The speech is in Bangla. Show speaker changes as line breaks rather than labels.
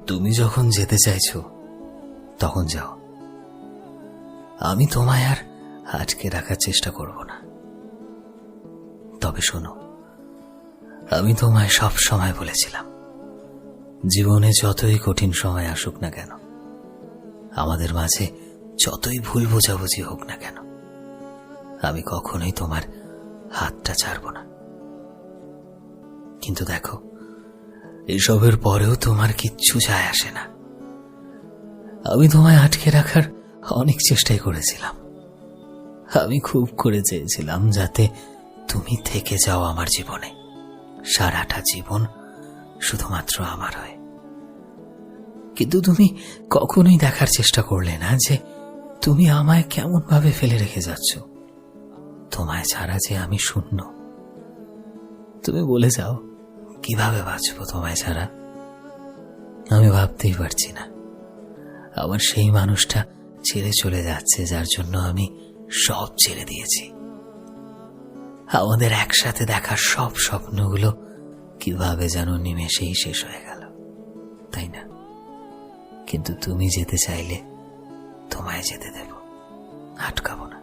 তুমি যখন যেতে চাইছো তখন যাও, আমি তোমায় আর আটকে রাখার চেষ্টা করব না। তবে শোনো, আমি তোমায় সব সময় বলেছিলাম, জীবনে যতই কঠিন সময় আসুক না কেন, আমাদের মাঝে যতই ভুল বোঝাবুঝি হোক না কেন, আমি কখনোই তোমার হাতটা ছাড়ব না। কিন্তু দেখো, এসবের পরেও তোমার কিচ্ছু যায় আসে না। আমি তোমায় আটকে রাখার অনেক চেষ্টাই করেছিলাম। আমি খুব করে চেয়েছিলাম যাতে তুমি থেকে যাও আমার জীবনে, সারাটা জীবন শুধুমাত্র আমার হয়। কিন্তু তুমি কখনোই দেখার চেষ্টা করলে না যে তুমি আমায় কেমন ভাবে ফেলে রেখে যাচ্ছ। তোমায় ছাড়া যে আমি শূন্য। তুমি বলে যাও, কিভাবে বাঁচবো তোমায় ছাড়া? আমি ভাবতেই পারছি না আমার সেই মানুষটা ছেড়ে চলে যাচ্ছে, যার জন্য আমি সব ছেড়ে দিয়েছি। আমাদের একসাথে দেখা সব স্বপ্নগুলো কিভাবে যেন নিমেষেই শেষ হয়ে গেল, তাই না? কিন্তু তুমি যেতে চাইলে তোমায় যেতে দেব, আটকাবো না।